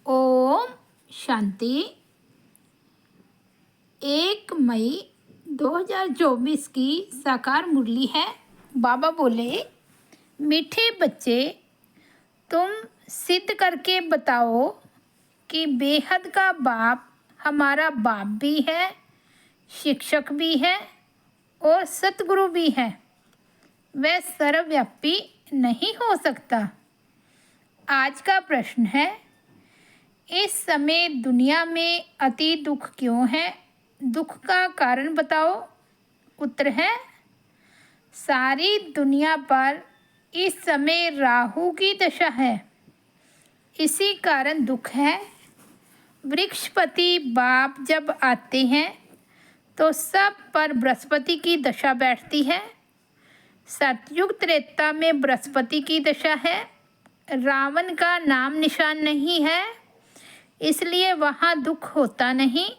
ओम शांति। 1 मई 2024 की साकार मुरली है। बाबा बोले, मीठे बच्चे, तुम सिद्ध करके बताओ कि बेहद का बाप हमारा बाप भी है, शिक्षक भी है और सतगुरु भी है। वह सर्वव्यापी नहीं हो सकता। आज का प्रश्न है, इस समय दुनिया में अति दुख क्यों है? दुख का कारण बताओ। उत्तर है, सारी दुनिया पर इस समय राहु की दशा है, इसी कारण दुख है। वृक्षपति बाप जब आते हैं तो सब पर बृहस्पति की दशा बैठती है। सतयुग त्रेता में बृहस्पति की दशा है। रावण का नाम निशान नहीं है, इसलिए वहाँ दुख होता नहीं।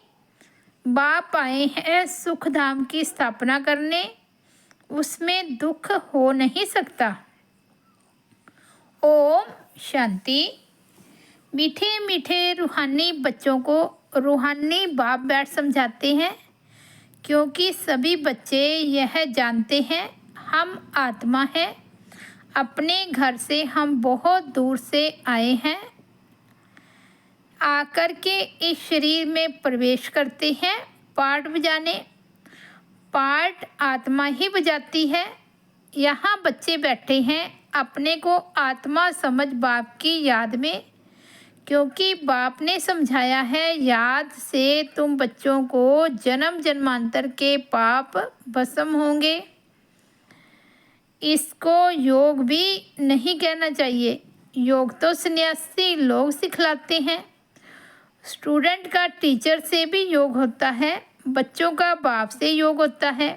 बाप आए हैं सुख धाम की स्थापना करने, उसमें दुख हो नहीं सकता। ओम शांति। मीठे मीठे रूहानी बच्चों को रूहानी बाप बैठ समझाते हैं, क्योंकि सभी बच्चे यह जानते हैं हम आत्मा हैं। अपने घर से हम बहुत दूर से आए हैं, आकर के इस शरीर में प्रवेश करते हैं पार्ट बजाने। पार्ट आत्मा ही बजाती है। यहाँ बच्चे बैठे हैं अपने को आत्मा समझ बाप की याद में, क्योंकि बाप ने समझाया है याद से तुम बच्चों को जन्म जन्मांतर के पाप भस्म होंगे। इसको योग भी नहीं कहना चाहिए। योग तो सन्यासी लोग सिखलाते हैं। स्टूडेंट का टीचर से भी योग होता है, बच्चों का बाप से योग होता है।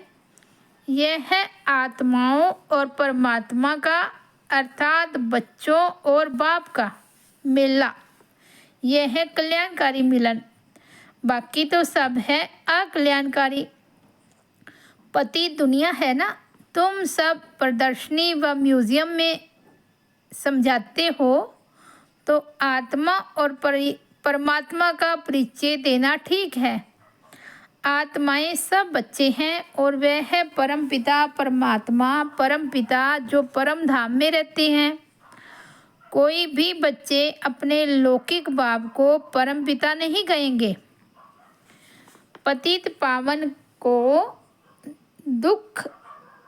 यह है आत्माओं और परमात्मा का, अर्थात बच्चों और बाप का मिला। यह है कल्याणकारी मिलन, बाकी तो सब है अकल्याणकारी। पति दुनिया है ना, तुम सब प्रदर्शनी व म्यूजियम में समझाते हो, तो आत्मा और परमात्मा का परिचय देना ठीक है। आत्माएं सब बच्चे हैं और वह है परम पिता परमात्मा, परम पिता जो परम धाम में रहते हैं। कोई भी बच्चे अपने लौकिक बाप को परम पिता नहीं कहेंगे। पतित पावन को दुख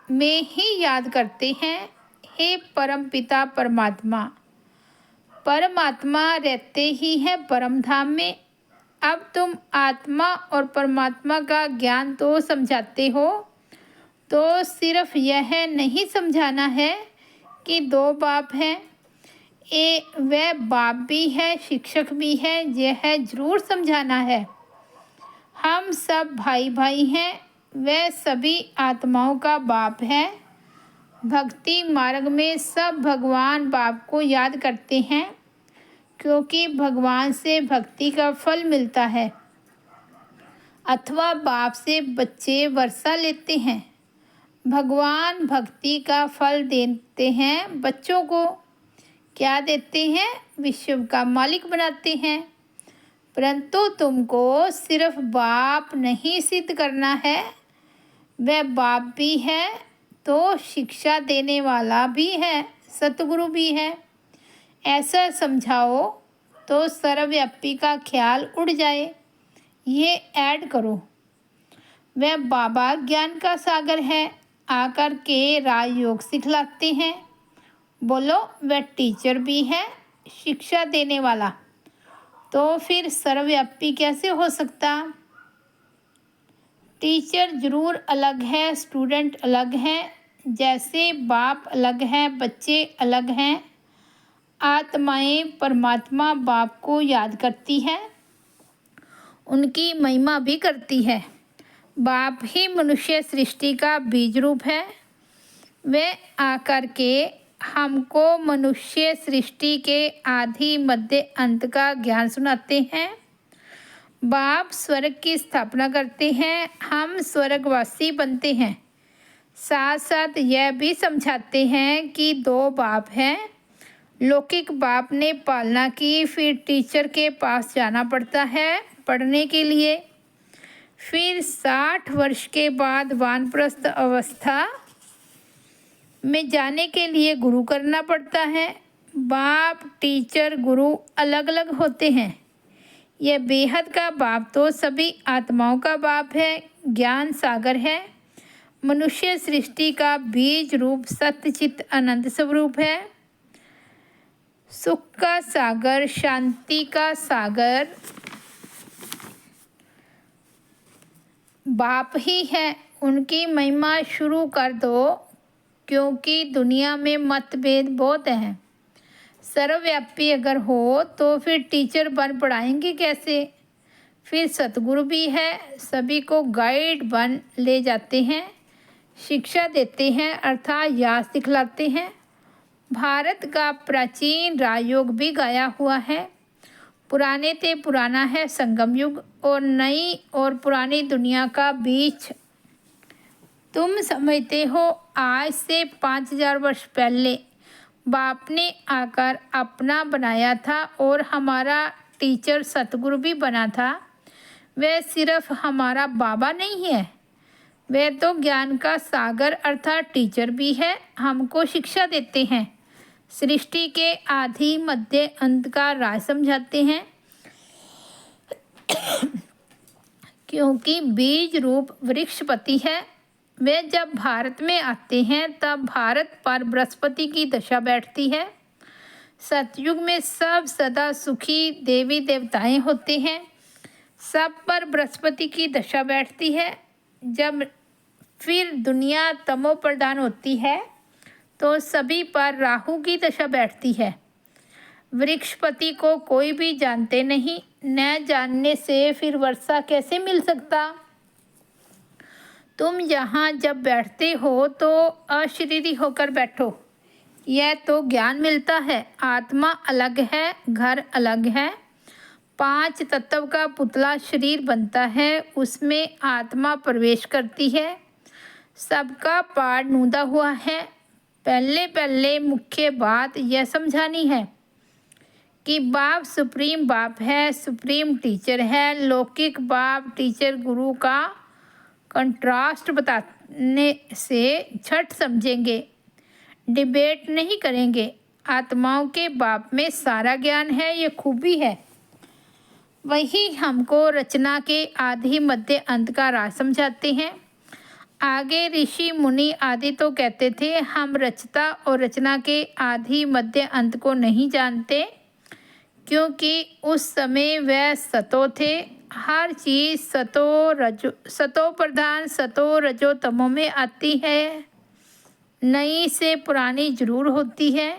में ही याद करते हैं, हे परम पिता परमात्मा। परमात्मा रहते ही है परम धाम में। अब तुम आत्मा और परमात्मा का ज्ञान तो समझाते हो, तो सिर्फ यह नहीं समझाना है कि दो बाप हैं। वह बाप भी है, शिक्षक भी है, यह जरूर समझाना है। हम सब भाई भाई हैं, वह सभी आत्माओं का बाप है। भक्ति मार्ग में सब भगवान बाप को याद करते हैं, क्योंकि भगवान से भक्ति का फल मिलता है, अथवा बाप से बच्चे वर्षा लेते हैं। भगवान भक्ति का फल देते हैं बच्चों को। क्या देते हैं? विश्व का मालिक बनाते हैं। परंतु तुमको सिर्फ बाप नहीं सिद्ध करना है, वह बाप भी है तो शिक्षा देने वाला भी है, सतगुरु भी है। ऐसा समझाओ तो सर्वव्यापी का ख्याल उड़ जाए। ये ऐड करो, वह बाबा ज्ञान का सागर है, आकर के राजयोग सिखलाते हैं। बोलो, वह टीचर भी है, शिक्षा देने वाला, तो फिर सर्वव्यापी कैसे हो सकता? टीचर जरूर अलग है, स्टूडेंट अलग है, जैसे बाप अलग है, बच्चे अलग हैं। आत्माएं परमात्मा बाप को याद करती है, उनकी महिमा भी करती है। बाप ही मनुष्य सृष्टि का बीज रूप है। वे आकर के हमको मनुष्य सृष्टि के आदि मध्य अंत का ज्ञान सुनाते हैं। बाप स्वर्ग की स्थापना करते हैं, हम स्वर्गवासी बनते हैं। साथ साथ यह भी समझाते हैं कि दो बाप हैं, लौकिक बाप ने पालना की, फिर टीचर के पास जाना पड़ता है पढ़ने के लिए। फिर 60 वर्ष के बाद वानप्रस्थ अवस्था में जाने के लिए गुरु करना पड़ता है। बाप, टीचर, गुरु अलग अलग होते हैं। यह बेहद का बाप तो सभी आत्माओं का बाप है, ज्ञान सागर है। मनुष्य सृष्टि का बीज रूप सत्यचित अनंत स्वरूप है। सुख का सागर, शांति का सागर बाप ही है। उनकी महिमा शुरू कर दो, क्योंकि दुनिया में मतभेद बहुत हैं। सर्वव्यापी अगर हो तो फिर टीचर बन पढ़ाएंगे कैसे? फिर सतगुरु भी है, सभी को गाइड बन ले जाते हैं, शिक्षा देते हैं अर्थात याद सिखलाते हैं। भारत का प्राचीन राजयोग भी गाया हुआ है। पुराने ते पुराना है संगम युग, और नई और पुरानी दुनिया का बीच। तुम समझते हो आज से 5000 वर्ष पहले बाप ने आकर अपना बनाया था, और हमारा टीचर सतगुरु भी बना था। वह सिर्फ हमारा बाबा नहीं है, वह तो ज्ञान का सागर अर्थात टीचर भी है। हमको शिक्षा देते हैं, सृष्टि के आदि मध्य अंत का राज समझाते हैं। क्योंकि बीज रूप वृक्षपति है, वे जब भारत में आते हैं तब भारत पर बृहस्पति की दशा बैठती है। सतयुग में सब सदा सुखी देवी देवताएं होते हैं, सब पर बृहस्पति की दशा बैठती है। जब फिर दुनिया तमो प्रधान होती है तो सभी पर राहु की दशा बैठती है। वृक्षपति को कोई भी जानते नहीं, न जानने से फिर वर्षा कैसे मिल सकता? तुम यहाँ जब बैठते हो तो अशरीरी होकर बैठो, यह तो ज्ञान मिलता है। आत्मा अलग है, घर अलग है। 5 तत्व का पुतला शरीर बनता है, उसमें आत्मा प्रवेश करती है। सबका पार नूदा हुआ है। पहले पहले मुख्य बात यह समझानी है कि बाप सुप्रीम बाप है, सुप्रीम टीचर है। लौकिक बाप टीचर गुरु का कंट्रास्ट बताने से छठ समझेंगे, डिबेट नहीं करेंगे। आत्माओं के बाप में सारा ज्ञान है, ये खूबी है। वही हमको रचना के आदि मध्य अंत का राज समझाते हैं। आगे ऋषि मुनि आदि तो कहते थे हम रचता और रचना के आदि मध्य अंत को नहीं जानते, क्योंकि उस समय वह सतो थे। हर चीज़ सतो प्रधान, सतो रजो तमो में आती है, नई से पुरानी जरूर होती है।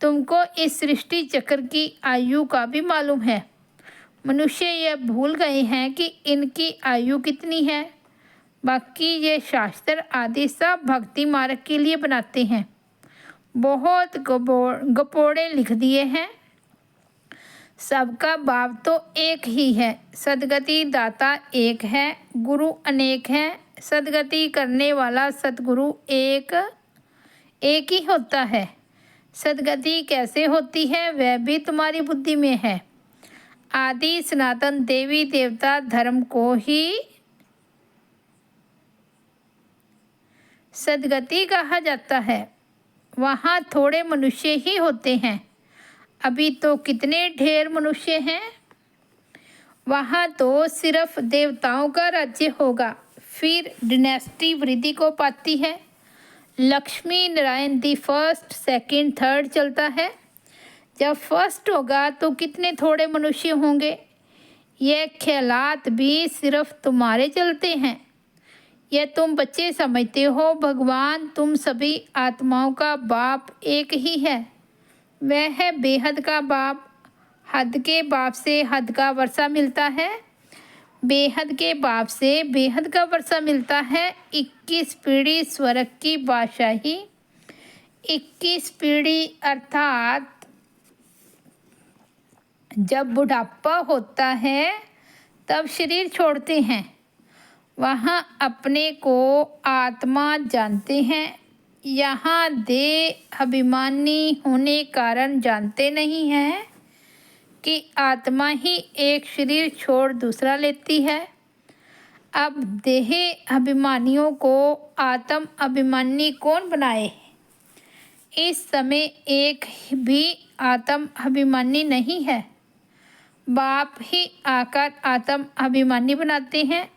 तुमको इस सृष्टि चक्र की आयु का भी मालूम है। मनुष्य यह भूल गए हैं कि इनकी आयु कितनी है। बाकी ये शास्त्र आदि सब भक्ति मार्ग के लिए बनाते हैं, बहुत गपोड़े लिख दिए हैं। सबका बाप तो एक ही है। सदगति दाता एक है, गुरु अनेक है। सदगति करने वाला सतगुरु एक ही होता है। सदगति कैसे होती है वह भी तुम्हारी बुद्धि में है। आदि सनातन देवी देवता धर्म को ही सदगति कहा जाता है। वहाँ थोड़े मनुष्य ही होते हैं, अभी तो कितने ढेर मनुष्य हैं। वहाँ तो सिर्फ देवताओं का राज्य होगा। फिर डिनेस्टी वृद्धि को पाती है। Lakshmi Narayan the first, second, third चलता है। जब फर्स्ट होगा तो कितने थोड़े मनुष्य होंगे। ये ख्यालात भी सिर्फ तुम्हारे चलते हैं, यह तुम बच्चे समझते हो। भगवान तुम सभी आत्माओं का बाप एक ही है। वह है बेहद का बाप। हद के बाप से हद का वर्षा मिलता है, बेहद के बाप से बेहद का वर्षा मिलता है। 21 पीढ़ी स्वर्ग की बादशाही। 21 पीढ़ी अर्थात जब बुढ़ापा होता है तब शरीर छोड़ते हैं। वहाँ अपने को आत्मा जानते हैं। यहाँ देह अभिमानी होने कारण जानते नहीं हैं कि आत्मा ही एक शरीर छोड़ दूसरा लेती है। अब देह अभिमानियों को आत्म अभिमानी कौन बनाए? इस समय एक भी आत्म अभिमानी नहीं है, बाप ही आकर आत्म अभिमानी बनाते हैं।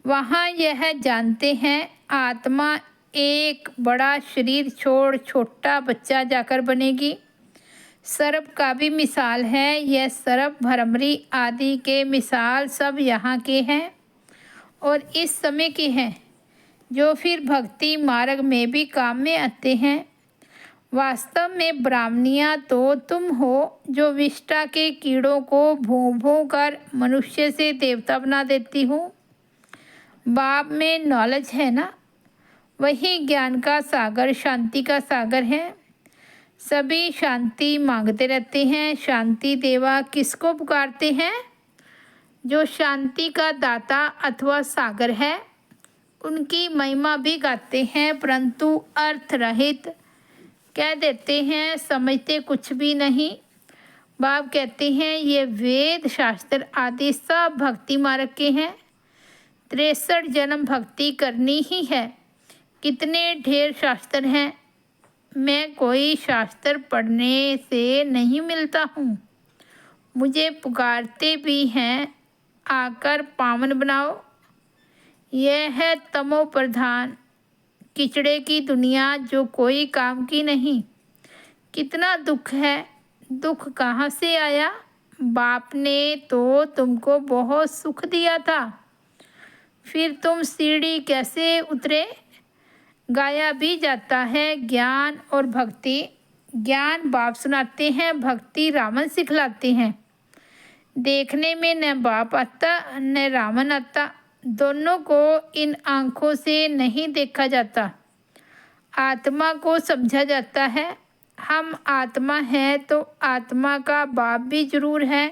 वहाँ यह जानते हैं आत्मा एक बड़ा शरीर छोड़ छोटा बच्चा जाकर बनेगी। सर्प का भी मिसाल है। यह सर्प भ्रमरी आदि के मिसाल सब यहाँ के हैं और इस समय के हैं, जो फिर भक्ति मार्ग में भी काम में आते हैं। वास्तव में ब्राह्मणियाँ तो तुम हो, जो विष्टा के कीड़ों को भूं भूं कर मनुष्य से देवता बना देती हूँ। बाप में नॉलेज है ना, वही ज्ञान का सागर, शांति का सागर है। सभी शांति मांगते रहते हैं। शांति देवा किसको पुकारते हैं? जो शांति का दाता अथवा सागर है, उनकी महिमा भी गाते हैं, परंतु अर्थ रहित कह देते हैं, समझते कुछ भी नहीं। बाप कहते हैं ये वेद शास्त्र आदि सब भक्ति मार्ग के हैं। 63 जन्म भक्ति करनी ही है। कितने ढेर शास्त्र हैं, मैं कोई शास्त्र पढ़ने से नहीं मिलता हूँ। मुझे पुकारते भी हैं, आकर पावन बनाओ। यह है तमो प्रधान किचड़े की दुनिया, जो कोई काम की नहीं। कितना दुख है। दुख कहाँ से आया? बाप ने तो तुमको बहुत सुख दिया था, फिर तुम सीढ़ी कैसे उतरे? गाया भी जाता है ज्ञान और भक्ति। ज्ञान बाप सुनाते हैं, भक्ति रावण सिखलाते हैं। देखने में न बाप आता न रावण आता, दोनों को इन आँखों से नहीं देखा जाता। आत्मा को समझा जाता है। हम आत्मा हैं तो आत्मा का बाप भी जरूर है।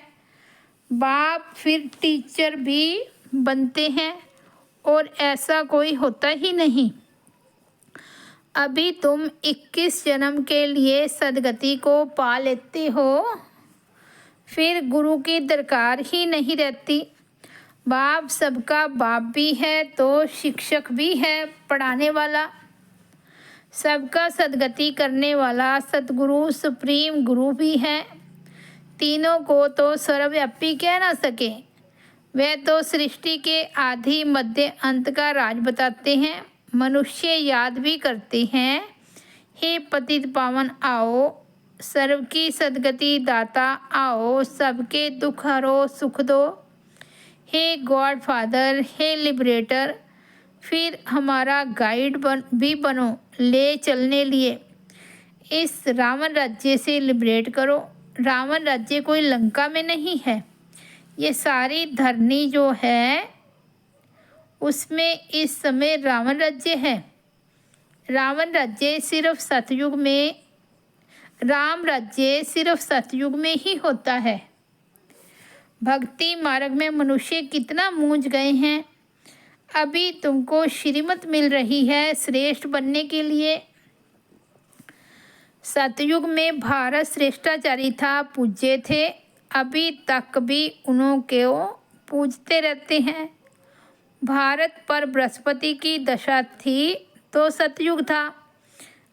बाप फिर टीचर भी बनते हैं और ऐसा कोई होता ही नहीं। अभी तुम 21 जन्म के लिए सदगति को पा लेते हो, फिर गुरु की दरकार ही नहीं रहती। बाप सबका बाप भी है तो शिक्षक भी है, पढ़ाने वाला। सबका सदगति करने वाला सतगुरु सुप्रीम गुरु भी है। तीनों को तो सर्वव्यापी कह ना सके। वह तो सृष्टि के आदि मध्य अंत का राज बताते हैं। मनुष्य याद भी करते हैं, हे पतित पावन आओ, सर्व की सदगति दाता आओ, सबके दुख हरो सुख दो। हे गॉड फादर, हे लिबरेटर, फिर हमारा गाइड भी बनो, ले चलने लिए। इस रावण राज्य से लिबरेट करो। रावण राज्य कोई लंका में नहीं है। ये सारी धरनी जो है उसमें इस समय रावण राज्य है। रावण राज्य सिर्फ सतयुग में, राम राज्य सिर्फ सतयुग में ही होता है। भक्ति मार्ग में मनुष्य कितना मूंझ गए हैं। अभी तुमको श्रीमत मिल रही है श्रेष्ठ बनने के लिए। सतयुग में भारत श्रेष्ठाचारी था, पूज्य थे। अभी तक भी उन्हों को पूजते रहते हैं। भारत पर बृहस्पति की दशा थी तो सतयुग था।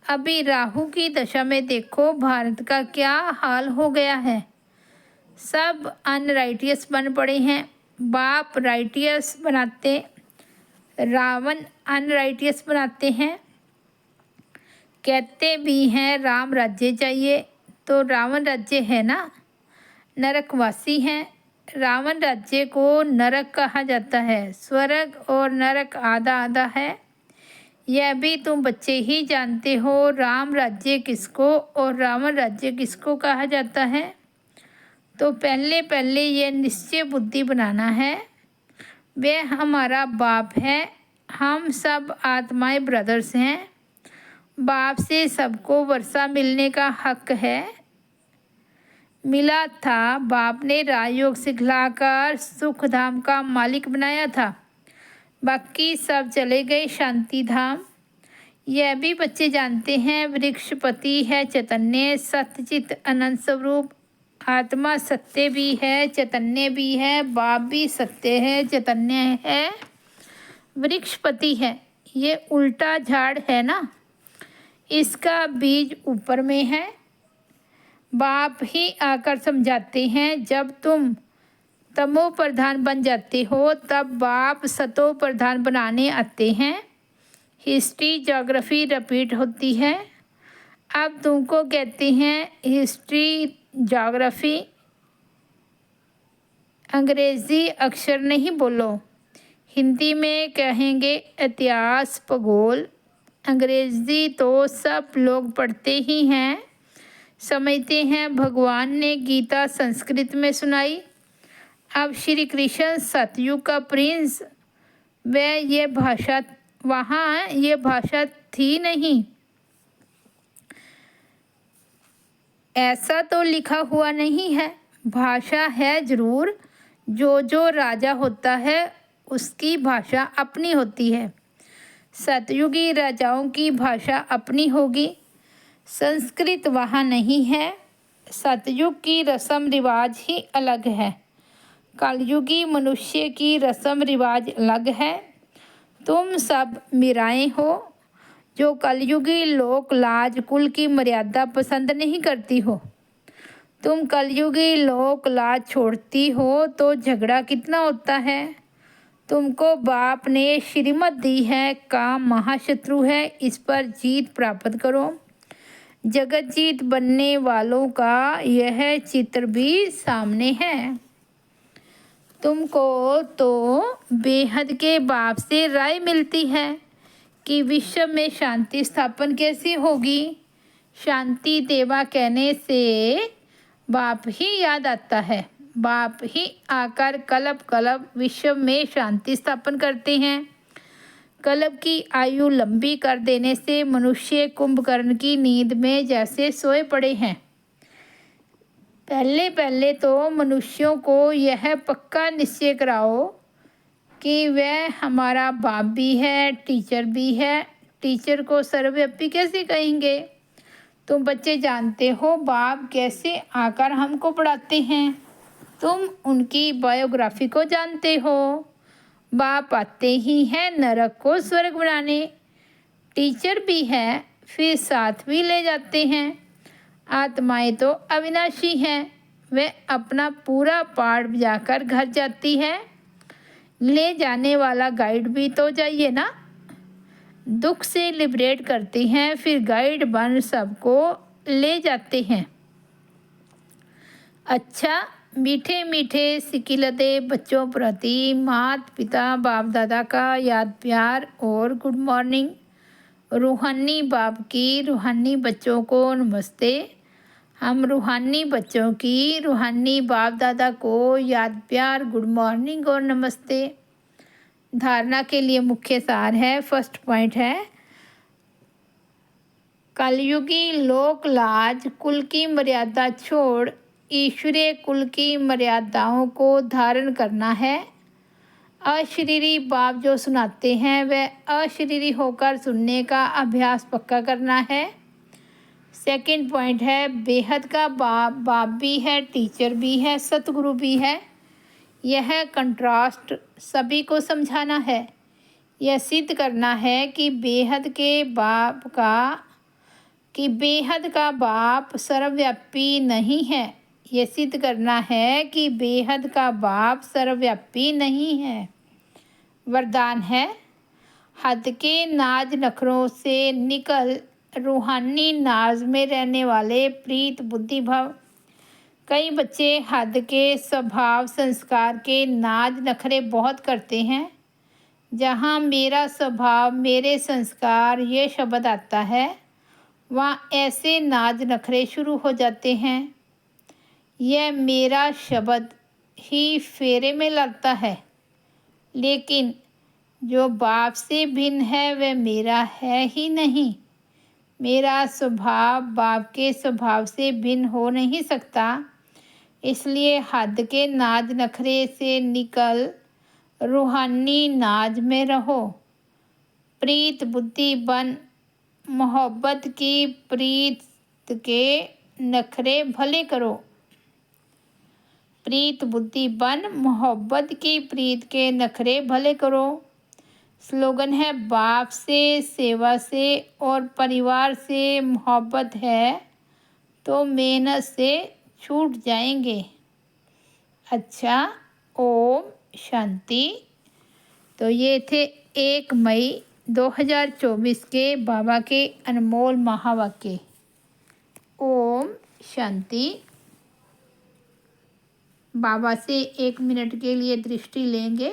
अभी राहु की दशा में देखो भारत का क्या हाल हो गया है। सब अनराइटियस बन पड़े हैं। बाप राइटियस बनाते, रावण अनराइटियस बनाते हैं। कहते भी हैं राम राज्य चाहिए, तो रावण राज्य है ना, नरकवासी हैं। रावण राज्य को नरक कहा जाता है। स्वर्ग और नरक आधा आधा है। यह भी तुम बच्चे ही जानते हो। राम राज्य किसको और रावण राज्य किसको कहा जाता है। तो पहले यह निश्चय बुद्धि बनाना है। वह हमारा बाप है। हम सब आत्माएं ब्रदर्स हैं। बाप से सबको वर्षा मिलने का हक है। मिला था, बाप ने राजयोग सिखलाकर सुख धाम का मालिक बनाया था। बाकी सब चले गए शांति धाम। यह भी बच्चे जानते हैं, वृक्षपति है चैतन्य, सत्यचित अनंत स्वरूप। आत्मा सत्य भी है, चैतन्य भी है, बाप भी सत्य है, चैतन्य है, वृक्षपति है। ये उल्टा झाड़ है ना, इसका बीज ऊपर में है। बाप ही आकर समझाते हैं, जब तुम तमो प्रधान बन जाते हो तब बाप सतो प्रधान बनाने आते हैं। हिस्ट्री ज्योग्राफी रिपीट होती है। अब तुमको कहते हैं हिस्ट्री ज्योग्राफी, अंग्रेज़ी अक्षर नहीं बोलो। हिंदी में कहेंगे इतिहास भूगोल। अंग्रेज़ी तो सब लोग पढ़ते ही हैं, समझते हैं। भगवान ने गीता संस्कृत में सुनाई। अब श्री कृष्ण सतयुग का प्रिंस, वह ये भाषा वहाँ ये भाषा थी नहीं। ऐसा तो लिखा हुआ नहीं है। भाषा है ज़रूर। जो राजा होता है उसकी भाषा अपनी होती है। सतयुगी राजाओं की भाषा अपनी होगी। संस्कृत वहाँ नहीं है। सतयुग की रस्म रिवाज ही अलग है। कलयुगी मनुष्य की रस्म रिवाज अलग है। तुम सब मीराएं हो जो कलयुगी लोक लाज कुल की मर्यादा पसंद नहीं करती हो। तुम कलयुगी लोक लाज छोड़ती हो तो झगड़ा कितना होता है। तुमको बाप ने श्रीमत दी है, काम महाशत्रु है, इस पर जीत प्राप्त करो। जगत जीत बनने वालों का यह चित्र भी सामने है। तुमको तो बेहद के बाप से राय मिलती है कि विश्व में शांति स्थापन कैसे होगी। शांति देवा कहने से बाप ही याद आता है। बाप ही आकर कल्प कल्प विश्व में शांति स्थापन करते हैं। कल्प की आयु लंबी कर देने से मनुष्य कुंभकर्ण की नींद में जैसे सोए पड़े हैं। पहले पहले तो मनुष्यों को यह पक्का निश्चय कराओ कि वह हमारा बाप भी है, टीचर भी है। टीचर को सर्वव्यापी कैसे कहेंगे। तुम बच्चे जानते हो बाप कैसे आकर हमको पढ़ाते हैं। तुम उनकी बायोग्राफी को जानते हो। बाप आते ही हैं नरक को स्वर्ग बनाने। टीचर भी है, फिर साथ भी ले जाते हैं। आत्माएं तो अविनाशी हैं, वे अपना पूरा पाठ जाकर घर जाती है। ले जाने वाला गाइड भी तो चाहिए ना। दुख से लिबरेट करती हैं, फिर गाइड बन सबको ले जाते हैं। अच्छा, मीठे मीठे सिकिलते बच्चों प्रति माता पिता बाप दादा का याद प्यार और गुड मॉर्निंग। रूहानी बाप की रूहानी बच्चों को नमस्ते। हम रूहानी बच्चों की रूहानी बाप दादा को याद प्यार, गुड मॉर्निंग और नमस्ते। धारणा के लिए मुख्य सार है। फर्स्ट पॉइंट है, कलयुगी लोक लाज कुल की मर्यादा छोड़ ईश्वरीय कुल की मर्यादाओं को धारण करना है। अशरीरी बाप जो सुनाते हैं वह अशरीरी होकर सुनने का अभ्यास पक्का करना है। सेकंड पॉइंट है, बेहद का बाप भी है, टीचर भी है, सतगुरु भी है। यह कंट्रास्ट सभी को समझाना है। यह सिद्ध करना है कि बेहद का बाप सर्वव्यापी नहीं है। यह सिद्ध करना है कि बेहद का बाप सर्वव्यापी नहीं है। वरदान है, हद के नाज नखरों से निकल रूहानी नाज में रहने वाले प्रीत बुद्धि भव। कई बच्चे हद के स्वभाव संस्कार के नाज नखरे बहुत करते हैं। जहाँ मेरा स्वभाव मेरे संस्कार ये शब्द आता है, वहाँ ऐसे नाज नखरे शुरू हो जाते हैं। यह मेरा शब्द ही फेरे में लगता है, लेकिन जो बाप से भिन्न है वह मेरा है ही नहीं। मेरा स्वभाव बाप के स्वभाव से भिन्न हो नहीं सकता। इसलिए हद के नाज नखरे से निकल रूहानी नाज में रहो। प्रीत बुद्धि बन मोहब्बत की प्रीत के नखरे भले करो। प्रीत बुद्धि बन, मोहब्बत की प्रीत के नखरे भले करो। स्लोगन है बाप से, सेवा से और परिवार से मोहब्बत है तो मेहनत से छूट जाएंगे। अच्छा, ओम शांति। तो ये थे 1 मई 2024 के बाबा के अनमोल महावाक्य। ओम शांति। बाबा से 1 मिनट के लिए दृष्टि लेंगे।